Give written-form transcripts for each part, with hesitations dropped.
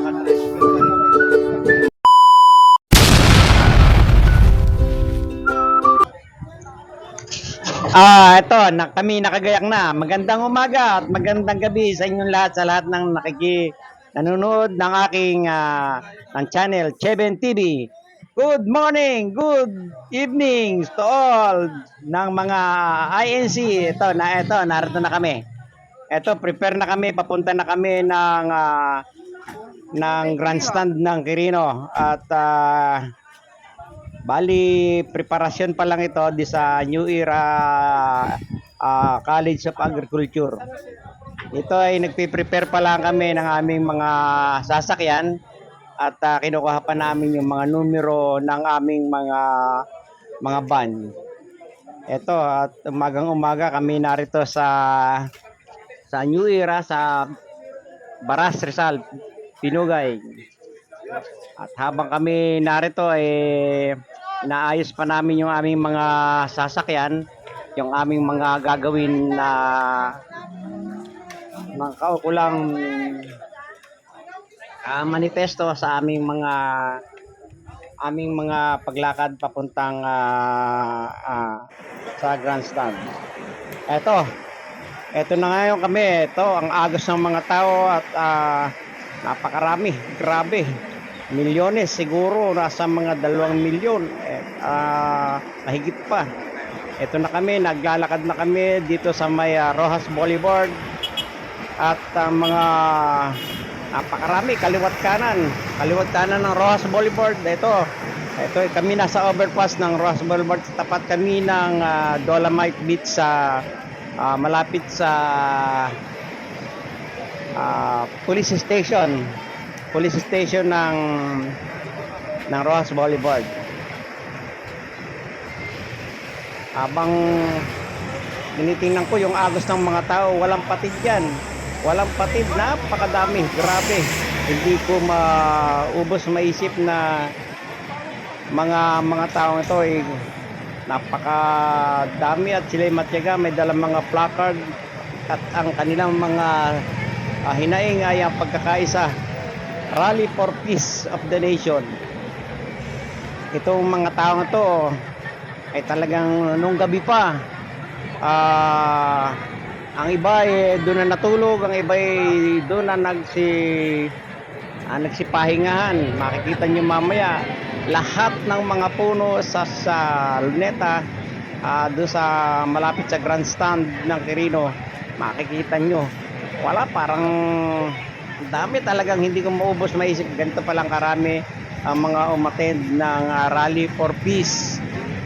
Ito, kami nakagayak na. Magandang umaga at magandang gabi sa inyong lahat, sa lahat ng nanonood ng aking ng channel, Cheben TV. Good morning, good evenings to all ng mga INC. Narito na kami. Ito, prepare na kami, papunta na kami ng grandstand ng Quirino. At bali, preparasyon pa lang ito di sa New Era College of Agriculture. Ito ay nagpe-prepare pa lang kami ng aming mga sasakyan at kinukuha pa namin yung mga numero ng aming mga van. Ito, at umagang-umaga kami narito sa New Era sa Baras Rizal, Pinugay. At habang kami narito inaayos pa namin yung aming mga sasakyan, yung aming mga gagawin na mga kaukulang manifesto sa aming mga paglakad papuntang sa grandstand. Ito na ngayon kami. Ito ang agos ng mga tao at napakarami, grabe. Milyones siguro, nasa mga 2 milyon, mahigit pa. Ito na kami, naglalakad na kami dito sa may Rojas Boulevard at mga napakarami, kaliwat kanan ng Rojas Boulevard. Ito kami nasa overpass ng Rojas Boulevard, tapat kami ng Dolomite Beach sa malapit sa police station ng Rojas Boulevard. Habang tinitingnan ko yung agos ng mga tao, walang patid yan. Walang patid, napakadami, grabe. Hindi ko maisip na mga taong ito ay napakadami at sila'y matyaga, may dalang mga placard at ang kanilang mga hinaing ay ang pagkakaisa. Rally for Peace of the Nation. Itong mga taong ito ay talagang nung gabi pa, ang iba ay doon na natulog, ang iba ay doon na nagsipahingahan. Makikita nyo mamaya lahat ng mga puno sa Luneta, doon sa malapit sa grandstand ng Quirino, makikita nyo wala, parang dami talagang, hindi ko maubos maisip ganito palang karami ang mga umattend ng Rally for Peace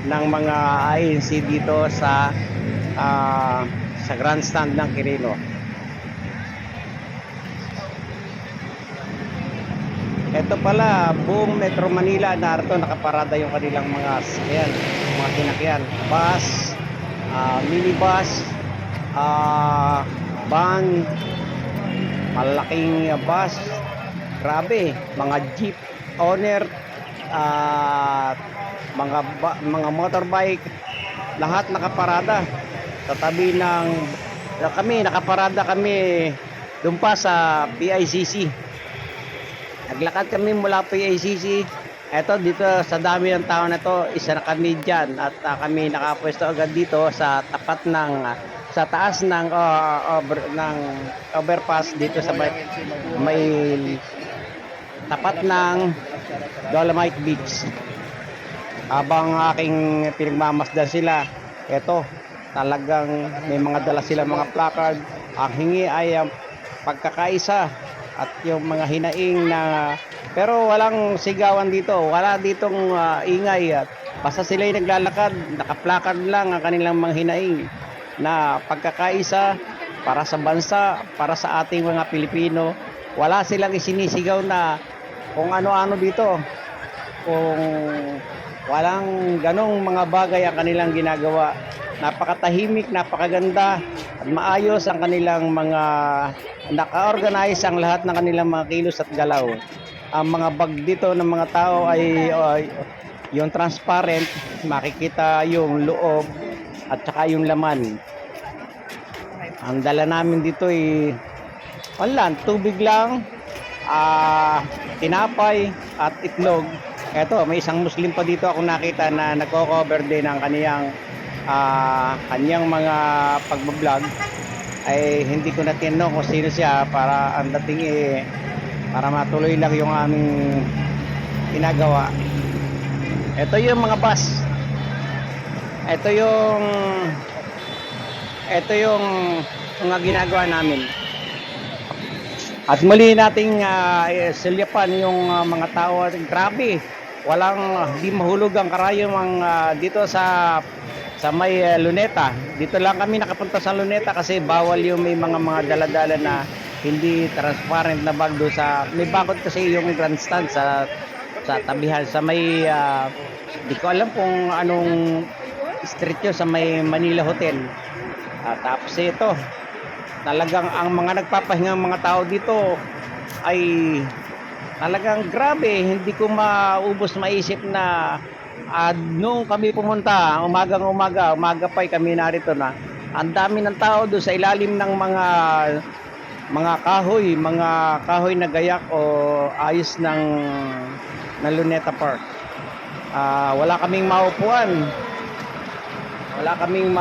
ng mga INC dito sa grandstand ng Quirino. Ito pala, buong Metro Manila narito nakaparada yung kanilang mga sinakyan, bus, minibus, van, malaking bus, grabe, mga jeep owner, mga motorbike, lahat nakaparada sa tabi nakaparada kami doon pa sa PICC. Naglakad kami mula PICC. Eto, dito sa dami ng tao na to, isa na kami dyan at kami nakapwesto agad dito sa tapat sa taas ng overpass dito sa may tapat ng Dolomite Beach. Habang aking pinagmamasdan sila, eto, talagang may mga dala sila mga placard. Ang hingi ay pagkakaisa at yung mga hinaing na, pero walang sigawan dito, wala ditong ingay, at basta sila'y naglalakad, nakaplakard lang ang kanilang mga hinaing na pagkakaisa para sa bansa, para sa ating mga Pilipino. Wala silang isinisigaw na kung ano-ano dito, kung walang ganong mga bagay ang kanilang ginagawa. Napakatahimik, napakaganda at maayos ang kanilang mga, naka-organize ang lahat ng kanilang mga kilos at galaw. Ang mga bag dito ng mga tao ay yung transparent, makikita yung loob at saka yung laman. Ang dala namin dito ay tubig lang, tinapay at itlog. Eto, may isang Muslim pa dito ako nakita na nagko-cover din ng kaniyang mga pagbablog. Ay hindi ko na tinanong kung sino siya para ang dating para matuloy lang yung aming ginagawa. Ito yung mga bus. Ito yung mga ginagawa namin. At muli nating silyapan yung mga tao. Grabe, walang di mahulog ang karayom dito sa may Luneta. Dito lang kami nakapunta sa Luneta kasi bawal yung may mga daladala na hindi transparent na bag do sa may bakod kasi yung grandstand sa tabihan sa may di ko alam kung anong street yun sa may Manila Hotel. Tapos ito talagang ang mga nagpapahingang mga tao dito ay talagang grabe, hindi ko maisip na nung kami pumunta, umaga pa kami narito na. Ang dami ng tao doon sa ilalim ng mga kahoy na gayak o ayos ng Luneta Park. Wala kaming maupuan. Wala kaming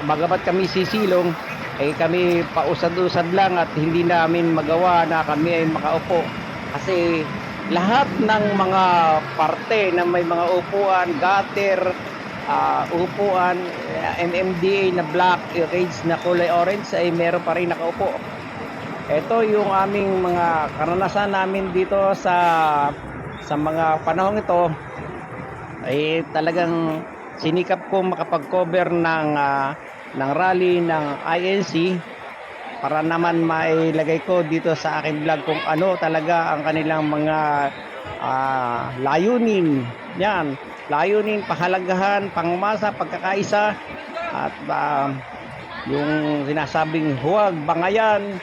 bagamat kami sisilong, kami pausad-usad lang at hindi namin magawa na kami ay makaupo. Kasi lahat ng mga parte na may mga upuan, gutter, upuan, MMDA na black, cage na kulay orange ay meron pa rin nakaupo. Ito yung aming mga karanasan namin dito sa mga panahong ito. Ay talagang sinikap ko makapag-cover ng rally ng INC para naman mailagay ko dito sa aking vlog kung ano talaga ang kanilang mga layunin. Yan, layunin, pahalagahan, pangmasa, pagkakaisa at yung sinasabing huwag bangayan.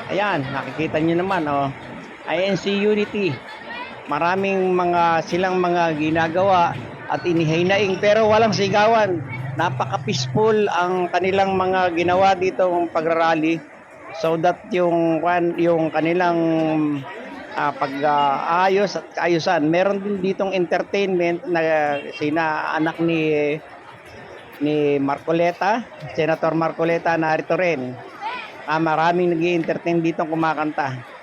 Ayan, nakikita nyo naman INC Unity. Maraming silang mga ginagawa at inihinaing pero walang sigawan. Napaka-peaceful ang kanilang mga ginawa dito ng pagrarally so that yung kanilang pag-ayos at kaayusan. Meron din ditong entertainment na anak ni Marcoleta, Senator Marcoleta narito rin. Maraming nag-i-entertain dito kumakanta.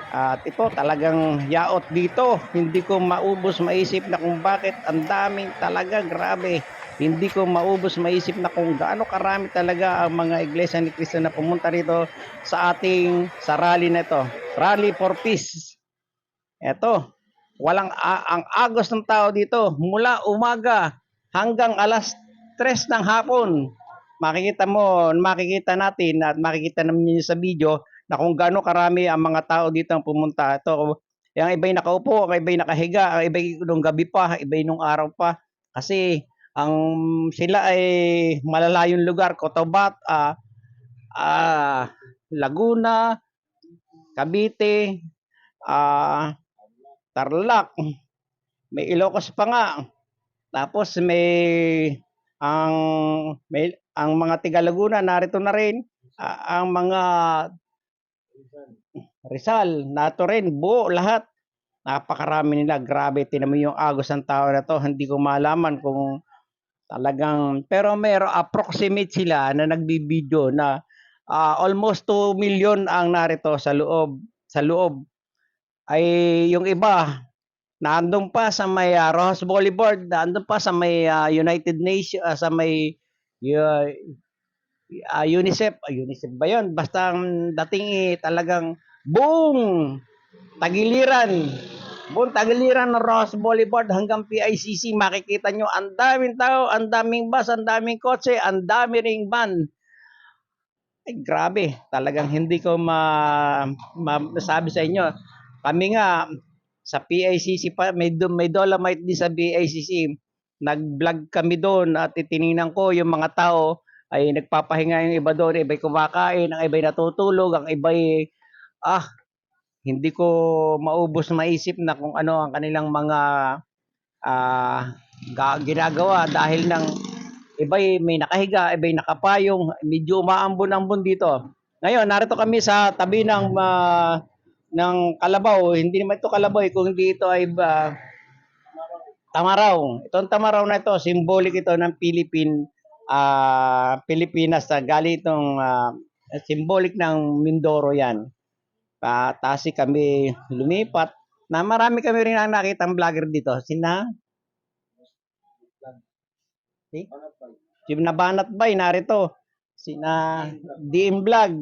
At ito talagang yaot dito. Hindi ko maisip na kung bakit ang daming talaga, grabe. Hindi ko maisip na kung gaano karami talaga ang mga iglesia ni Cristo na pumunta rito sa rally na ito. Rally for Peace. Ito, ang agos ng tao dito mula umaga hanggang alas 3 ng hapon. Makikita natin at makikita namin sa video na kung gaano karami ang mga tao dito ang pumunta. Ito, yung iba'y nakaupo, ang iba'y nakahiga, ang iba'y nung gabi pa, iba'y nung araw pa. Kasi sila ay malalayong lugar, Cotabato, Laguna, Cavite, Tarlac, may Ilocos pa nga. Tapos ang mga tiga Laguna narito na rin, ang mga Rizal, nato rin, buo lahat. Napakarami nila, grabe, tinan mo yung agos ng tao na to. Hindi ko malaman kung talagang, pero approximate sila na nagbibideo na almost 2 million ang narito sa loob. Ay yung iba, naandun pa sa may Rojas Boulevard, naandun pa sa may United Nations, sa may UNICEF ba yun? Basta ang dating talagang buong tagiliran ng Ross Boulevard hanggang PICC, makikita nyo ang daming tao, ang daming bus, ang daming kotse, ang dami ring van. Ay grabe, talagang hindi ko masabi sa inyo. Kami nga sa PICC pa, may Dolomite din sa PICC. Nag-vlog kami doon at titingnan ko yung mga tao ay nagpapahinga, yung iba doon, iba'y kumakain, ang iba'y natutulog, ang iba'y hindi ko maisip na kung ano ang kanilang mga ginagawa dahil ng iba'y may nakahiga, iba'y nakapayong, medyo umaambon-ambon dito. Ngayon, narito kami sa tabi ng ng kalabaw. Hindi naman ito kalabaw, kung hindi ito ay tamaraw. Itong tamaraw na ito, symbolic ito ng Pilipinas. Galing itong symbolic ng Mindoro yan. Tasi kami lumipat na marami kami rin nakita ang vlogger dito. Si Nabanat Bay, narito. Sina DM Vlog.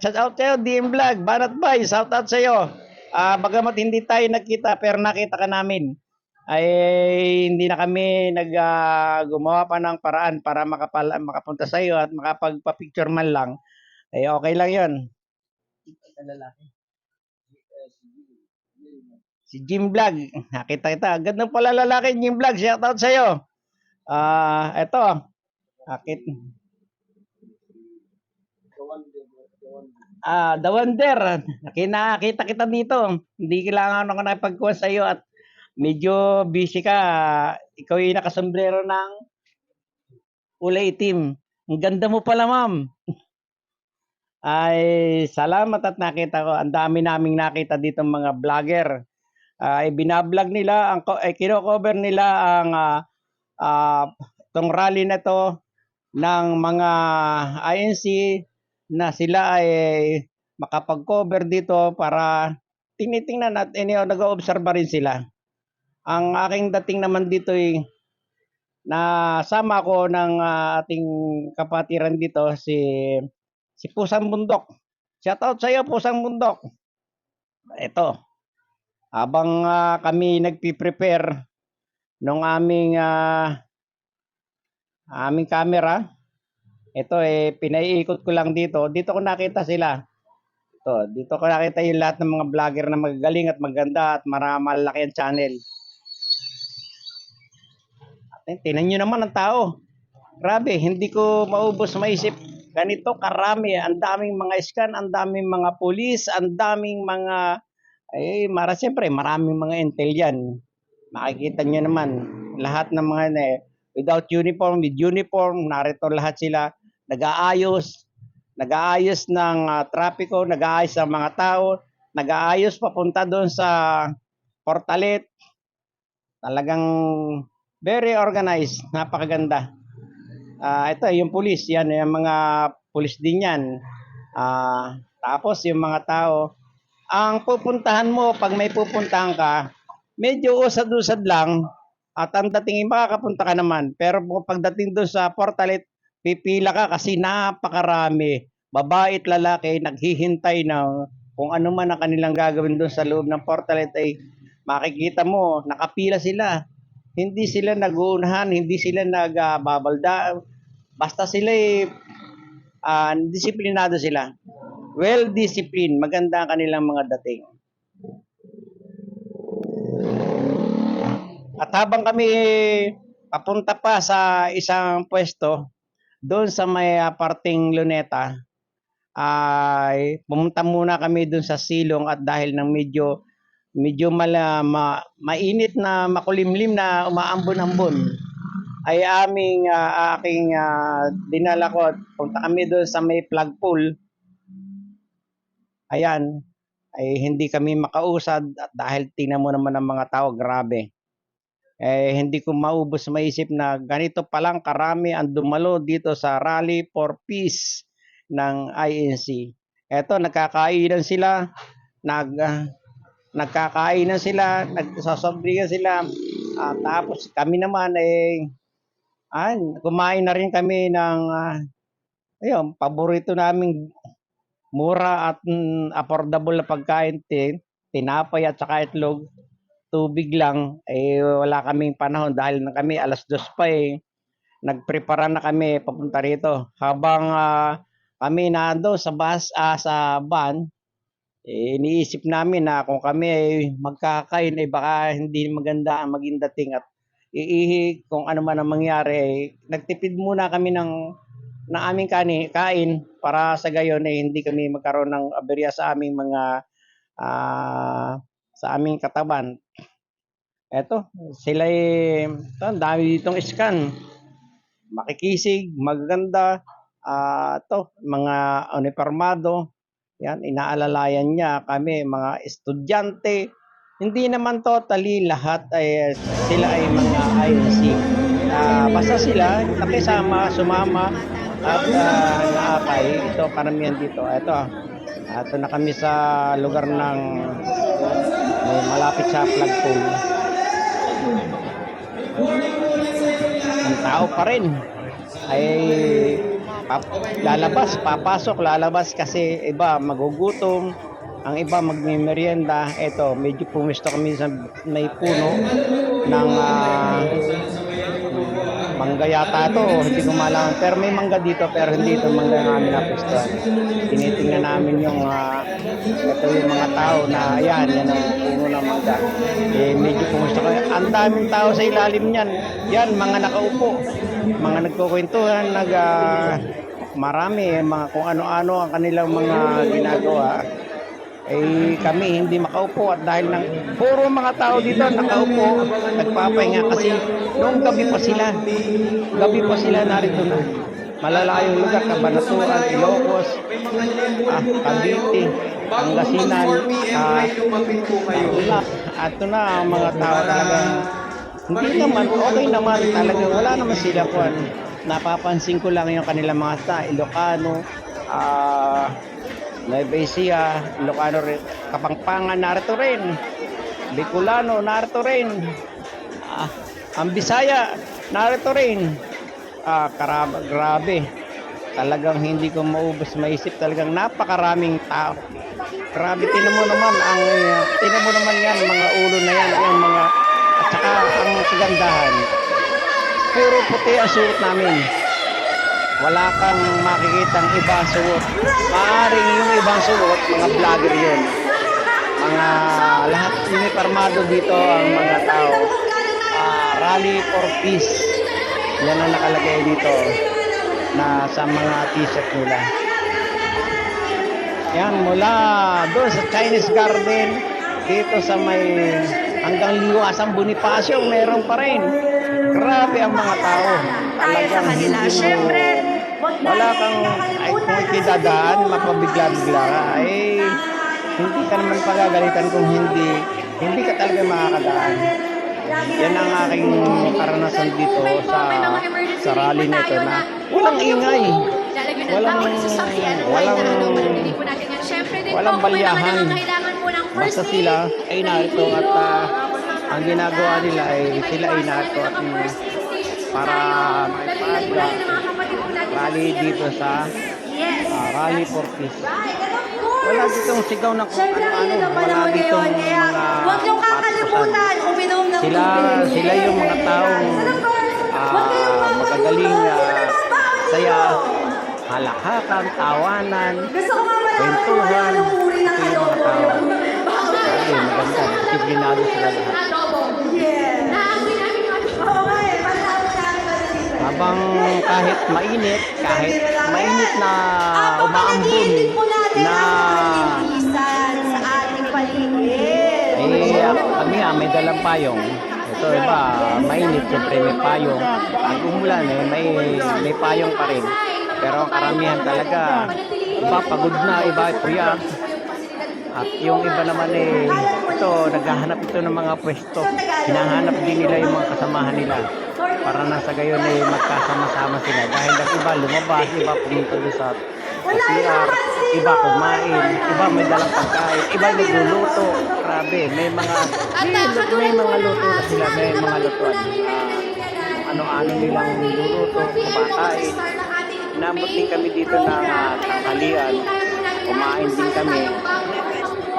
Shout out sa'yo, DM Vlog. Banat Bay, shout out sa'yo. Bagamat hindi tayo nagkita, pero nakita ka namin. Ay hindi na kami gumawa pa ng paraan para makapunta sa iyo at makapagpa-picture man lang. Ay okay lang 'yon. Si Jim Vlog, nakita kita. Ganda pala lalaki, Jim Vlog. Shout out sa iyo. Ito. Akit. The Wonder. Nakita kita dito. Hindi kailangan ako nakipagkuha sa iyo at medyo busy ka. Ikaw yung nakasombrero ng kulay itim. Ang ganda mo pala, ma'am. Ay, salamat at nakita ko. Ang dami naming nakita dito mga vlogger. Binablog nila, kino-cover nila ang itong rally na to ng mga INC na sila ay makapag-cover dito para tinitingnan at nag-oobserba rin sila. Ang aking dating naman dito ay nasama ko ng ating kapatiran dito si Pusang Bundok. Shout out sa iyo, Pusang Bundok. Ito. Habang kami nagpi-prepare ng aming camera, ito pinaiikot ko lang dito. Dito ko nakita sila. Dito ko nakita yung lahat ng mga vlogger na magagaling at maganda at malaki ang channel. Tingnan nyo naman ang tao. Grabe, hindi ko maubos maisip. Ganito karami. Ang daming mga scan, ang daming mga pulis, ang daming mga... siyempre, maraming mga intel yan. Makikita nyo naman. Lahat ng mga without uniform, with uniform, narito lahat sila. Nag-aayos ng trapiko, nag-aayos ng mga tao, nag-aayos papunta doon sa Portalet. Talagang very organized, napakaganda. Ito yung pulis, yan yung mga pulis din yan. Tapos yung mga tao, ang pupuntahan mo pag may pupuntahan ka, medyo usad-usad lang at ang dating makakapunta ka naman. Pero pagdating doon sa Portalet, pipila ka kasi napakarami. Babae at lalaki naghihintay na kung ano man ang kanilang gagawin doon sa loob ng Portalet ay makikita mo, nakapila sila. Hindi sila naguunahan, hindi sila nagbabalda. Basta sila disiplinado sila. Well-disciplined. Maganda ang kanilang mga dating. At habang kami papunta pa sa isang pwesto, doon sa may parting Luneta, ay pumunta muna kami doon sa silong at dahil ng medyo mainit na makulimlim na umaambon-ambon ay aking dinala ko at punta kami doon sa may flagpole. Ayan, ay hindi kami makausad at dahil tingnan mo naman ang mga tao, grabe. Hindi ko maubos maisip na ganito palang karami ang dumalo dito sa Rally for Peace ng INC. Eto, nagkakainan sila, nagsasobrigan sila. Tapos kami naman kumain na rin kami ng paborito naming mura at affordable na pagkain, tinapay at saka itlog. Tubig lang, wala kaming panahon dahil na kami 2:00 pa nagprepara na kami papunta rito. Habang kami nando sa van, iniisip namin na kung kami ay magkakain ay baka hindi maganda ang maging dating at kung ano man ang mangyari. Nagtipid muna kami ng aming kain para sa gayon hindi kami magkaroon ng aberya sa aming mga sa aming katawan. Eto, sila ang dami ditong scan. Makikisig, magaganda. Mga uniformado. Yan, inaalalayan niya kami mga estudyante. Hindi naman totally lahat ay sila ay mga INC. Basta sila nakisama, sumama at naakay. Ito karamihan dito. Ito na kami sa lugar ng malapit sa flagpole. Ang tao pa rin ay papasok, lalabas kasi iba magugutom, ang iba magmimerienda. Ito, medyo pumisto kami sa may puno ng mangga yata to, hindi ko malaman, pero may mangga dito, pero hindi ito mangga ng amin napistuhan. Tinitingnan namin yung ito yung mga tao na yan ang puno ng mangga. Medyo pumisto kami, ang daming tao sa ilalim niyan, yan mga nakaupo, mga nagkukwentuhan, marami mga kung ano-ano ang kanilang mga ginagawa. Kami hindi makaupo at dahil ng puro mga tao dito nakaupo, nagpapahinga kasi noong gabi pa sila narito na. Malalayong lugar, Cabanatuan, Ilocos, Cavite, Pangasinan, ato na ang mga tao talaga. Hindi naman, okay naman talaga, wala naman sila kuwan. Napapansin ko lang yung kanilang mga Ilocano, Nueva Ecija, Ilocano rin, Kapampangan narito rin, Bicolano narito rin, ang Bisaya narito rin. Grabe, talagang hindi ko maubos maisip, talagang napakaraming tao. Grabe, tinan mo naman yan, mga ulo na yan, yung mga, at saka ang kagandahan, puro puti ang suot namin. Wala kang makikitang ibang suot. Maaaring yung ibang suot, mga vlogger yun. Mga lahat uniformado dito ang mga tao. Rally for Peace. Yan ang nakalagay dito na sa mga t-shirt nila. Yan, mula doon sa Chinese Garden, dito sa may hanggang Liwasang Bonifacio, meron pa rin. Grabe ang mga tao. Talagang hindi mo, wala kang, kung ikidadaan, mapabigla-bigla ka, hindi ka naman pagagalitan kung hindi ka talaga makakadaan. Yan ang aking karanasan dito sa rally nito na walang ingay, walang balyahan. Basta sila ay narito at ang ginagawa nila ay sila ay narito at para maipagla rally dito sa Rally for Peace. Wala ditong sigaw na kung ano-ano, wala ditong mga patusan. Sila yung mga taong magagaling saya, halakhakan, tawanan, kwentuhan. Ito yung mga tao. Maganda, disiplinado sila lahat. Habang kahit mainit na umaambon na kami may dalang payong. Ito iba, mainit, siyempre may payong. Ang umulan may payong pa rin. Pero ang karamihan talaga, iba pagod na, iba puyat. At yung iba naman ito, naghahanap ito ng mga pwesto. Hinahanap din nila yung mga kasamahan nila. Para nasa gayon magkasama-sama sila. Dahil ang iba lumabas, iba pumunta doon sa CR, iba kumain, iba may dalang pagkain, iba nagluluto. Grabe, may mga luto na sila, may mga lutuan. Ano-ano nilang niluluto, kumakain. Inabot din kami dito ng tanghalian. Kumain din kami.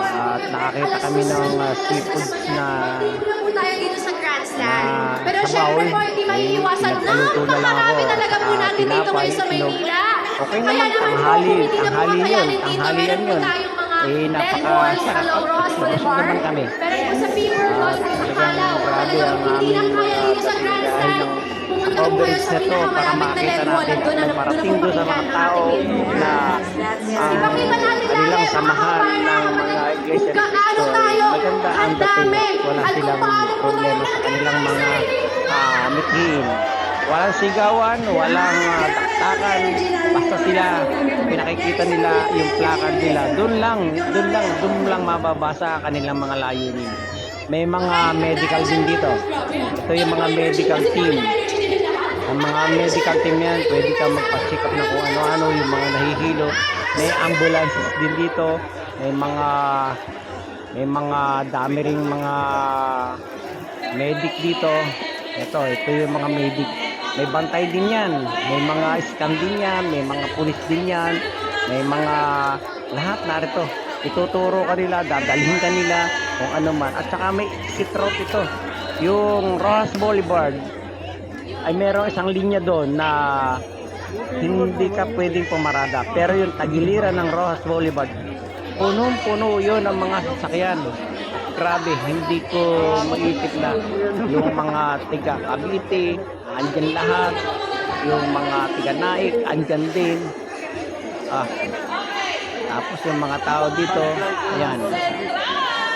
At nakakita kami ng seafoods na pero syempre po, hindi maiiwasan na napakarami talaga po natin dito ngayon sa Maynila. Okay naman, tanghali yun. Napakasarap. Busog naman kami. Pero po sa Fever Road, talagang hindi na kaya dito sa Grandstand. Pumunta po kayo sa pinakamalapit na level at doon na parating doon sa mga tao na kanilang samahan ng mga iglesia ni Cristo. Maganda ang dating. Wala silang problema sa kanilang mga mithin. Walang sigawan, walang taktakan. Basta sila, pinakikita nila yung placard nila. Doon lang mababasa ang kanilang mga layunin. May mga medical din dito. Ito yung mga medical team. Ang mga medical team yan, pwede ka magpa-check up na kung ano-ano, yung mga nahihilo. May ambulances din dito. May mga dami ring mga medic dito. Ito yung mga medic. May bantay din yan. May mga scan din yan. May mga pulis din yan. May mga lahat narito. Ituturo ka nila, dadalhin ka nila kung ano man. At saka may exit route ito. Yung Rojas Boulevard ay merong isang linya doon na hindi ka pwedeng pumarada. Pero yung tagiliran ng Rojas Boulevard, punong-puno yun ang mga sasakyan. Grabe, hindi ko maisip na yung mga tiga Cavite, andyan lahat. Yung mga tiga Naik, andyan din. Tapos yung mga tao dito, ayan.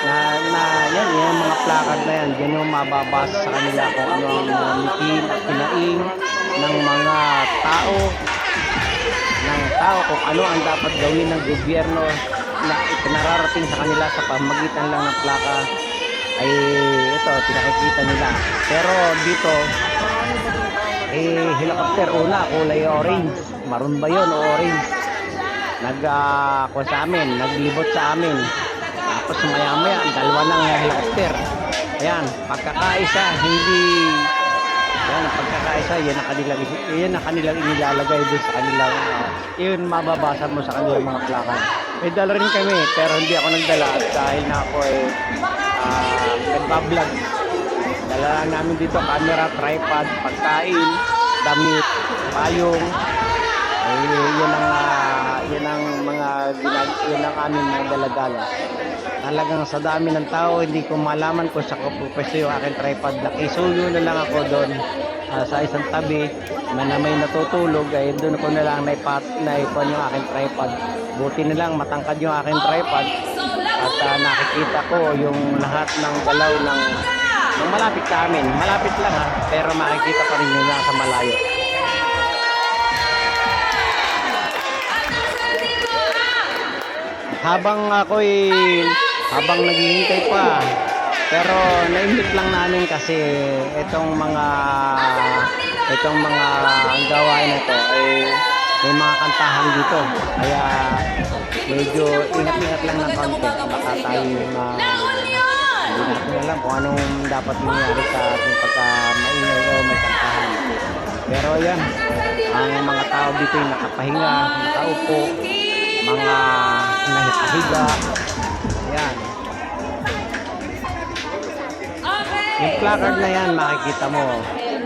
Yan, yung mga placard na yan, yan yung mababasa sa kanila kung ano ang mga mitin at kinaing ng mga tao kung ano ang dapat gawin ng gobyerno na itinararating sa kanila sa pamagitan lang ng plaka ay ito, pinakikita nila. Pero dito, helicopter una, kulay orange. Maroon ba yun o orange? Sa amin, naglibot sa amin. Tapos maya-maya, dalawa ng helicopter. Ayan, pagkakaisa, yan ang pagkakaisa, yan ang kanilang inilalagay doon sa kanilang, yun mababasa mo sa kanilang mga plaka. May dala rin kami, pero hindi ako nagdala dahil na ako nagbablog. Dala lang namin dito, camera, tripod, pagkain, damit, payong. Yun ang aming mga dala-dala. Talagang sa dami ng tao, hindi ko malaman kung sa pwesto yung aking tripod. Nakisuyo na lang ako doon sa isang tabi na may natutulog. Ay doon ko na lang naipon yung aking tripod. Buti na lang matangkad yung aking tripod. At nakikita ko yung lahat ng galaw ng malapit sa amin. Malapit lang pero makikita pa rin yung nasa malayo. Habang naghihintay pa, pero naimit lang namin kasi itong mga ang gawain na to ay may mga kantahan dito, kaya medyo ingat-ingat lang ng konti. Baka tayo hindi natin alam kung anong dapat mangyari sa ating pagka-maingay o may kantahan. Pero yan, ang mga tao dito ay nakapahinga, nakaupo, mga nahipahiga. Yan. Yung placard na yan, makikita mo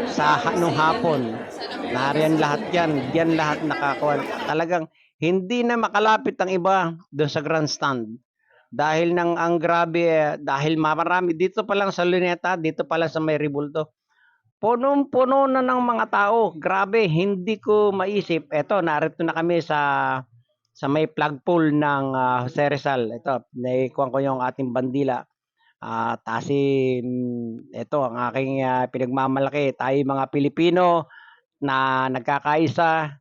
sa nung hapon. Nariyan lahat yan. Diyan lahat nakakuha. Talagang hindi na makalapit ang iba doon sa grandstand. Dahil ang grabe, dahil marami dito pa lang sa Luneta, dito pa lang sa May Ribulto. Punong-puno na ng mga tao. Grabe, hindi ko maisip. Eto, narito na kami sa may flagpole ng Jose Rizal. Ito, naikuha ko yung ating bandila. Ito ang aking pinagmamalaki. Tayo mga Pilipino na nagkakaisang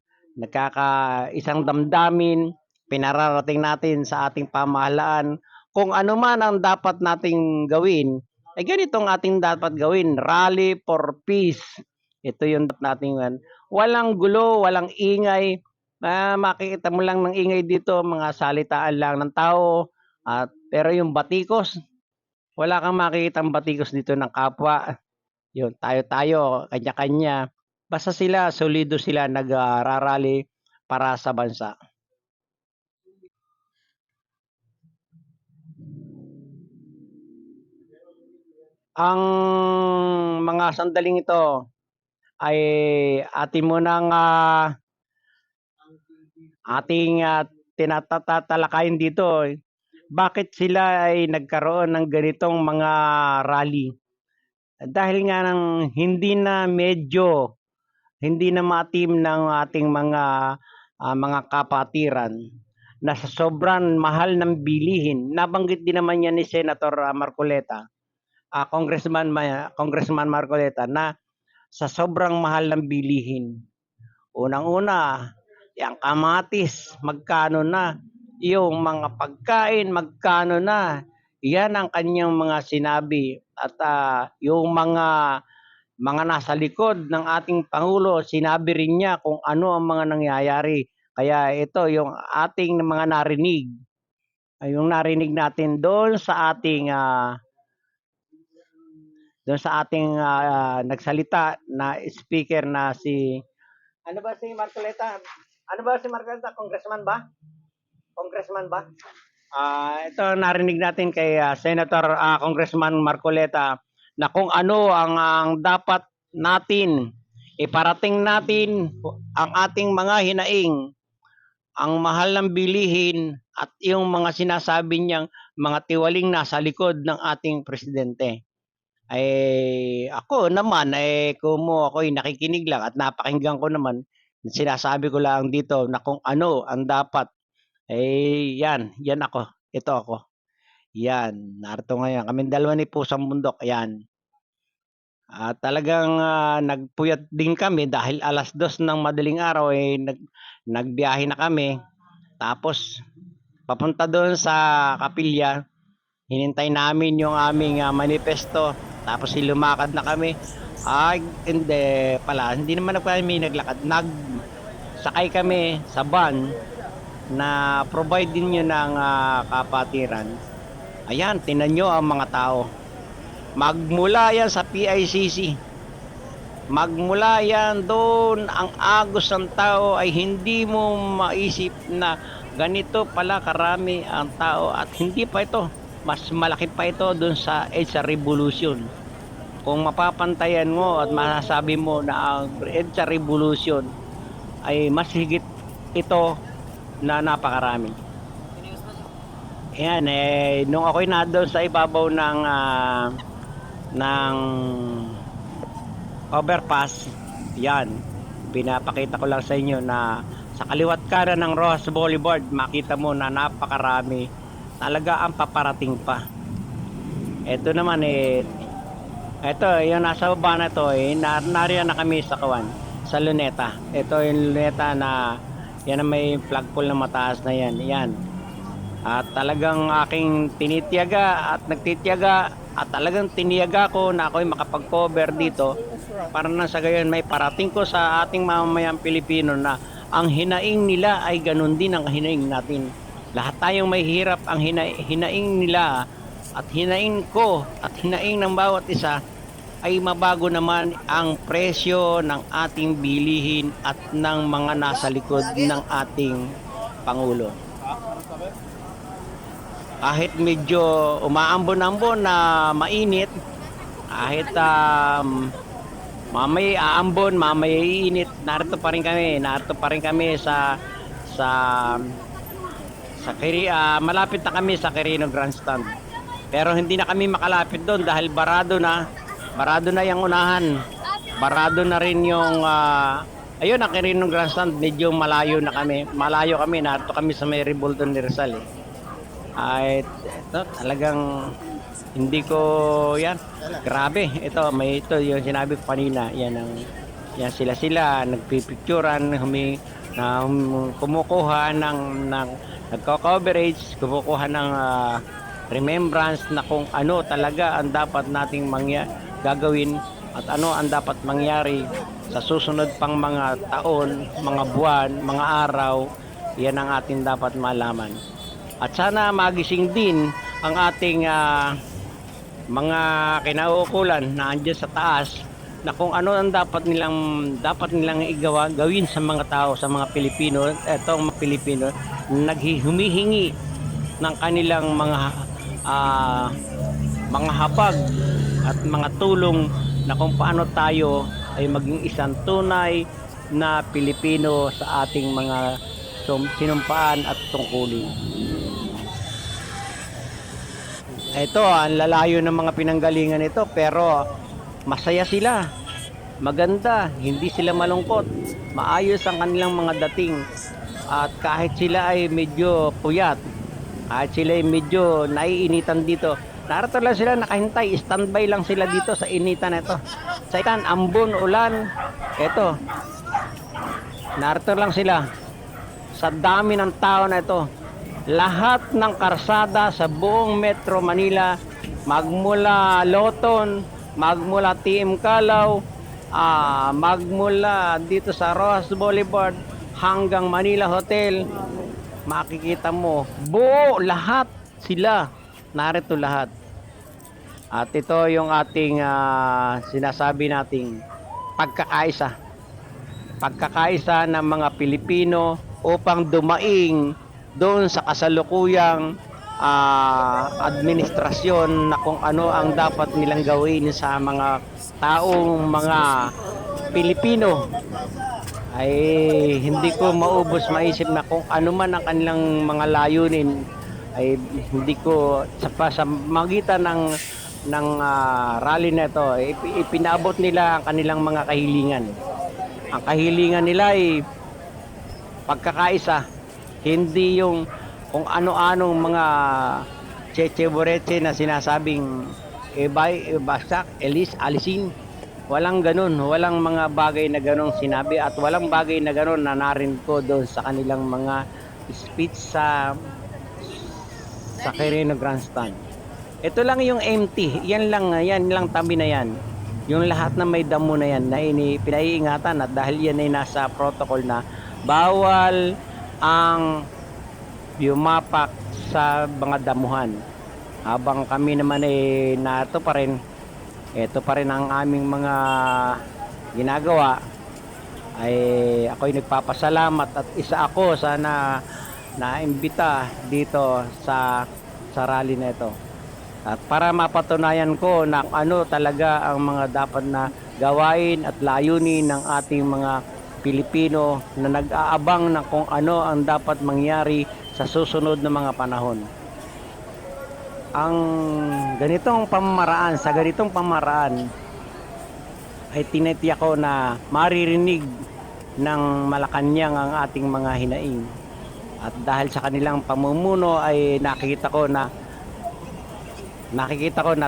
damdamin, pinararating natin sa ating pamahalaan. Kung ano man ang dapat nating gawin, ay ganito ang ating dapat gawin. Rally for peace. Ito yung dapat nating walang gulo, walang ingay. Makikita mo lang ng ingay dito, mga salitaan lang ng tao. Pero yung batikos, wala kang makikita ang batikos dito ng kapwa. Yun, tayo, kanya-kanya. Basta solido sila nagrarally para sa bansa. Ang mga sandaling ito ay ating munang tinatatalakayin dito. Bakit sila ay nagkaroon ng ganitong mga rally? Dahil nga hindi na ma-team ng ating mga kapatiran na sa sobrang mahal ng bilihin. Nabanggit din naman yan ni Senator Marcoleta, Congressman Marcoleta, na sa sobrang mahal ng bilihin. Unang-una, yung kamatis, magkano na? Yung mga pagkain, magkano na? Yan ang kanyang mga sinabi. At yung mga nasa likod ng ating Pangulo, sinabi rin niya kung ano ang mga nangyayari. Kaya ito yung ating mga narinig. Yung narinig natin doon sa ating nagsalita na speaker na si Marcoleta? Ano ba si Marcoleta? Congressman ba? Congressman ba? Ito narinig natin kay Senator Congressman Marcoleta na kung ano ang dapat natin iparating natin ang ating mga hinaing, ang mahal ng bilihin at yung mga sinasabi niyang mga tiwaling nasa likod ng ating presidente. Ay ako naman ako'y nakikinig lang at napakinggan ko naman, sinasabi ko lang dito na kung ano ang dapat. Yan ako. Ito ako. Yan, narito ngayon. Kaming dalawa ni Pusang Bundok. Ayan. Talagang nagpuyat din kami dahil 2:00 ng madaling araw nagbiyahe na kami. Tapos papunta doon sa kapilya, hinintay namin yung aming manifesto. Tapos lumakad na kami. Hindi pala. Hindi naman kami naglakad. Nagsakay kami sa van na provide din nyo ng kapatiran. Ayan, tinan nyo ang mga tao. Magmula yan sa PICC. Magmula yan doon, ang agos ng tao ay hindi mo maisip na ganito pala karami ang tao. At hindi pa ito, mas malaki pa ito doon sa EDSA Revolution. Kung mapapantayan mo at masasabi mo na ang EDSA Revolution ay mas higit ito na napakarami. Ayan, nung ako'y nandoon sa ibabaw ng overpass, yan, pinapakita ko lang sa inyo na sa kaliwat kanan ng Rojas Boulevard, makita mo na napakarami. Talaga ang paparating pa. Ito naman ito, yung nasa baba na to, nariyan na kami sa sa Luneta. Ito yung Luneta na yan ang may flagpole na mataas na yan. Yan. At talagang aking tinitiyaga at nagtitiyaga at talagang tiniyaga ko na ako'y makapag-cover dito para na sa gayon may parating ko sa ating mamamayang Pilipino na ang hinaing nila ay ganun din ang hinaing natin. Lahat tayong may hirap, ang hinaing nila at hinaing ko at hinaing ng bawat isa ay mabago naman ang presyo ng ating bilihin at ng mga nasa likod ng ating Pangulo. Kahit medyo umaambon-ambon na mainit, kahit mamay aambon, mamay iinit, narito pa rin kami sa malapit na kami sa Quirino Grandstand. Pero hindi na kami makalapit doon dahil barado na yung unahan. Barado na rin yung ayun, ang Quirino Grandstand, medyo malayo kami, narito kami sa may Revolton ni Rizal ito talagang hindi ko yan, grabe. Ito yung sinabi ko kanina, yan sila nagpipicturan, kumukuha ng nagko-coverage, kumukuha ng remembrance na kung ano talaga ang dapat nating gagawin at ano ang dapat mangyari sa susunod pang mga taon, mga buwan, mga araw. Yan ang ating dapat malaman. At sana magising din ang ating mga kinauukulan na andyan sa taas na kung ano ang dapat nilang gawin sa mga tao, sa mga Pilipino. Etong mga Pilipino humihingi ng kanilang mga habag at mga tulong na kung paano tayo ay maging isang tunay na Pilipino sa ating mga sinumpaan at tungkulin. Ito, ang lalayo ng mga pinanggalingan nito, pero masaya sila, maganda, hindi sila malungkot, maayos ang kanilang mga dating. At kahit sila ay medyo puyat, kahit sila ay medyo naiinitan dito, Narito lang sila nakahintay, standby lang sila dito sa initan na ito. Sa itan, ambon, ulan, ito. Narito lang sila sa dami ng tao na ito. Lahat ng karsada sa buong Metro Manila, magmula Loton, magmula TM Calaw, magmula dito sa Rojas Boulevard hanggang Manila Hotel, makikita mo, buo lahat sila. Narito lahat. At ito yung ating sinasabi nating pagkakaisa. Pagkakaisa ng mga Pilipino upang dumaing doon sa kasalukuyang administrasyon na kung ano ang dapat nilang gawin sa mga taong mga Pilipino. Ay hindi ko maubos maisip na kung ano man ang kanilang mga layunin, ay hindi ko sa magitan ng rally na ito, ipinaabot nila ang kanilang mga kahilingan. Ang kahilingan nila ay pagkakaisa, hindi yung kung ano-anong mga cheche-boreche na sinasabing basak, alisin. Walang ganun, walang mga bagay na ganun sinabi at walang bagay na ganun na narinig ko doon sa kanilang mga speech sa Quirino Grandstand. Ito lang yung empty, yan lang tabi na yan. Yung lahat na may damo na yan na pinaiingatan at dahil yan ay nasa protocol na bawal ang yumapak sa mga damuhan. Habang kami naman ay ito pa rin ang aming mga ginagawa, ay ako'y nagpapasalamat at isa ako sana naimbita dito sa rally na ito. At para mapatunayan ko na ano talaga ang mga dapat na gawain at layunin ng ating mga Pilipino na nag-aabang na kung ano ang dapat mangyari sa susunod na mga panahon. Ang sa ganitong pamamaraan ay tinitiyak ko na maririnig ng Malacanang ang ating mga hinaing. At dahil sa kanilang pamumuno ay nakikita ko na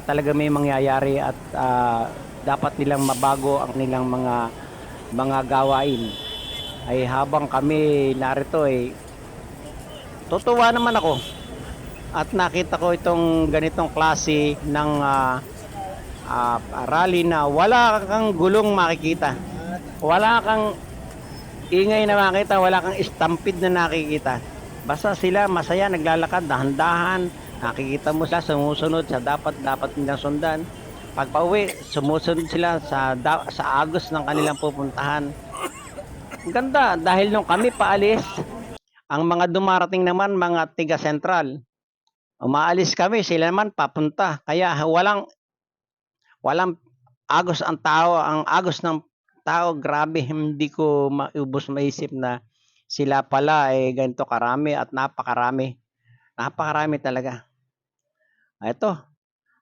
talaga may mangyayari at dapat nilang mabago ang nilang mga gawain. Ay habang kami narito ay tutuwa naman ako at nakita ko itong ganitong klase ng rally na wala kang gulong makikita, wala kang ingay na makita, wala kang stampede na nakikita. Basta sila masaya, naglalakad dahan-dahan. Nakikita mo sila sumusunod sa dapat nilang sundan. Pag pauwi, sumusunod sila sa agos ng kanilang pupuntahan. Ganda dahil nung kami paalis, ang mga dumarating naman mga tiga sentral. Umaalis kami, sila naman papunta. Kaya walang agos ang tao, ang agos ng tao, grabe, hindi ko maisip na sila pala ay ganito karami at napakarami. Napakarami talaga. Ito,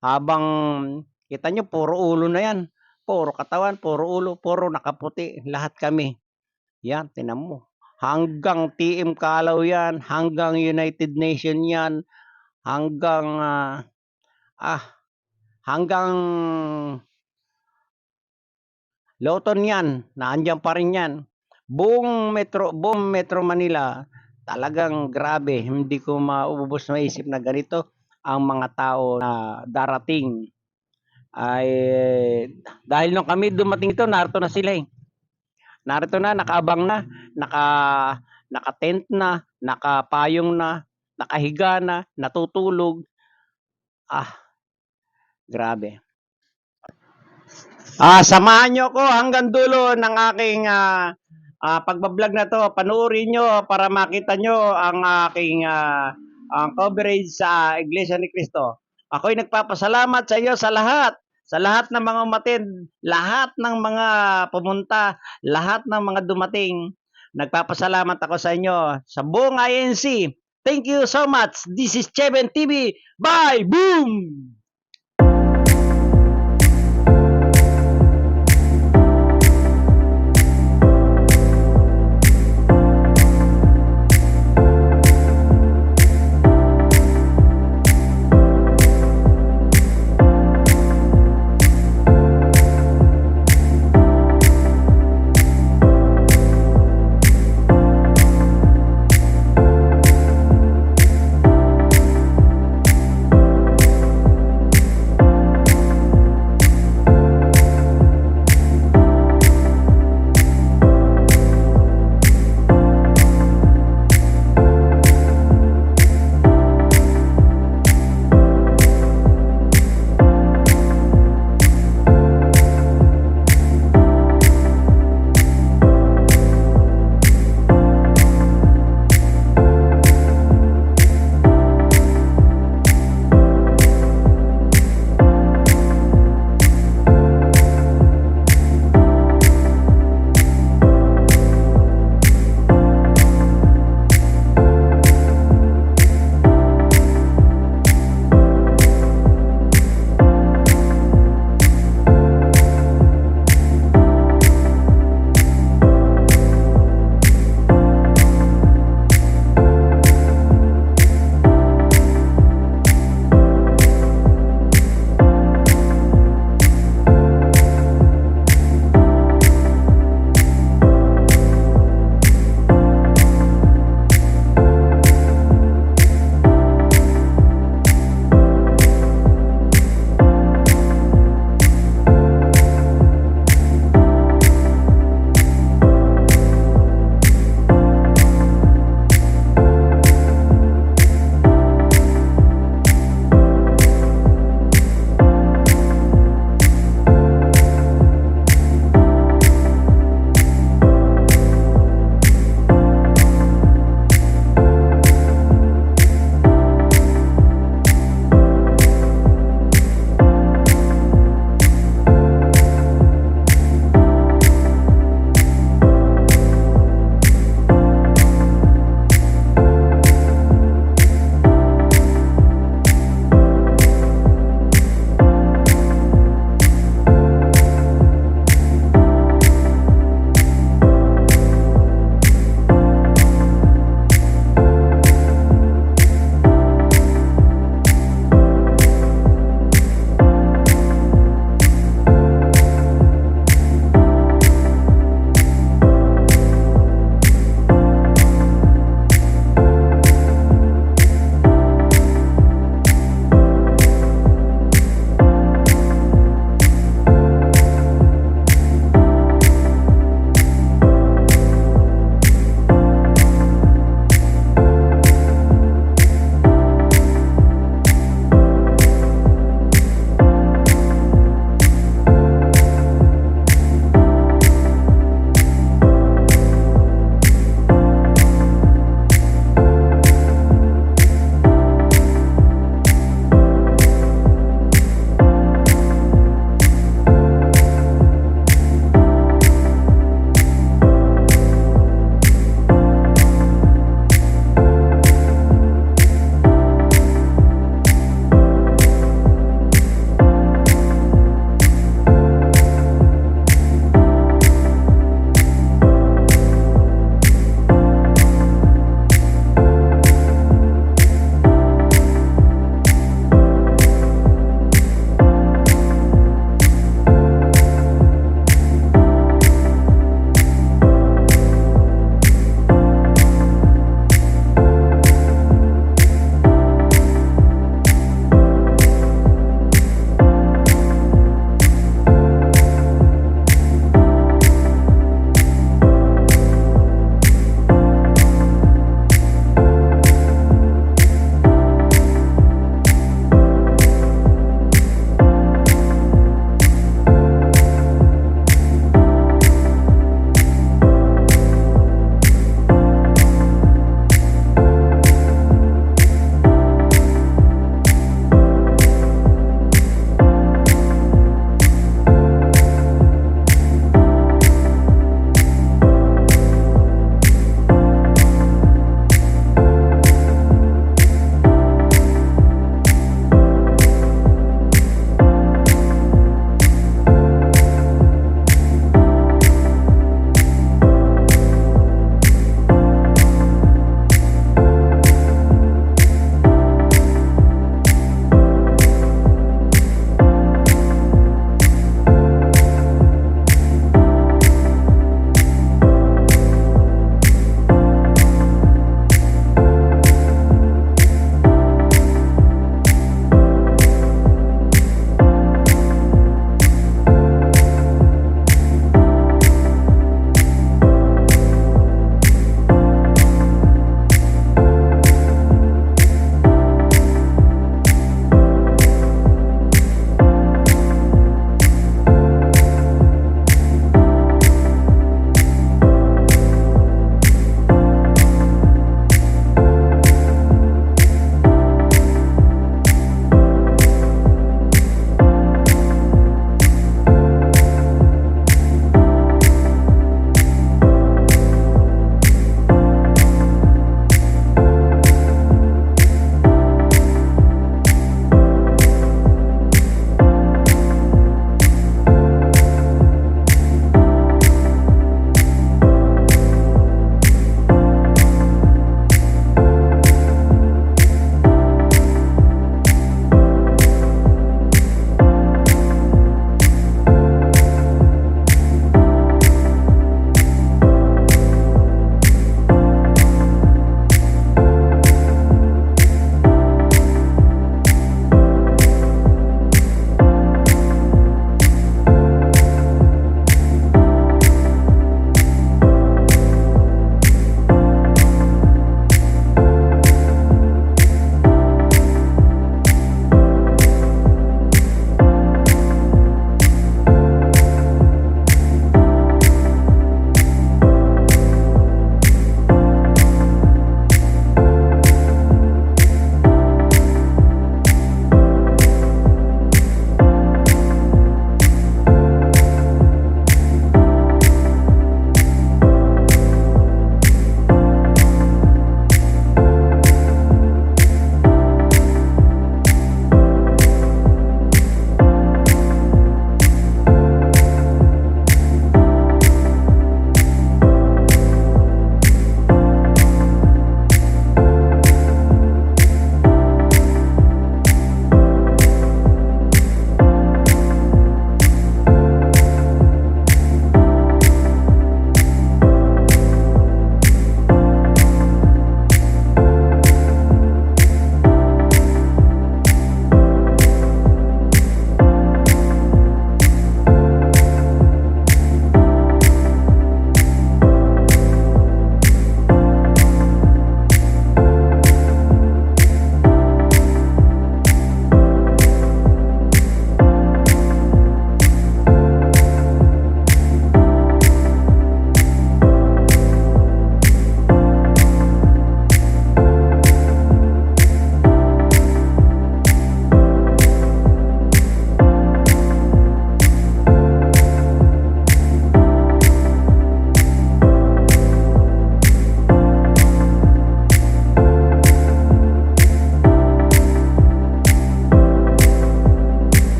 habang kita nyo, puro ulo na yan. Puro katawan, puro ulo, puro nakaputi. Lahat kami. Yan, tinan mo. Hanggang TM Calaw yan, hanggang United Nations yan, hanggang Loton yan, naandyan pa rin yan. Buong Metro Manila, talagang grabe. Hindi ko maubos maisip na ganito ang mga tao na darating. Ay dahil nung kami dumating ito, narito na sila eh. Narito na, nakaabang na, naka-tent na, nakapayong na, nakahiga na, natutulog. Grabe. Samahan nyo ko hanggang dulo ng aking pagbablog na to. Panoorin nyo para makita nyo ang aking ang coverage sa Iglesia ni Cristo. Ako'y nagpapasalamat sa iyo sa lahat ng mga umattend, lahat ng mga pumunta, lahat ng mga dumating. Nagpapasalamat ako sa inyo sa buong INC. Thank you so much. This is Cheven TV. Bye! Boom!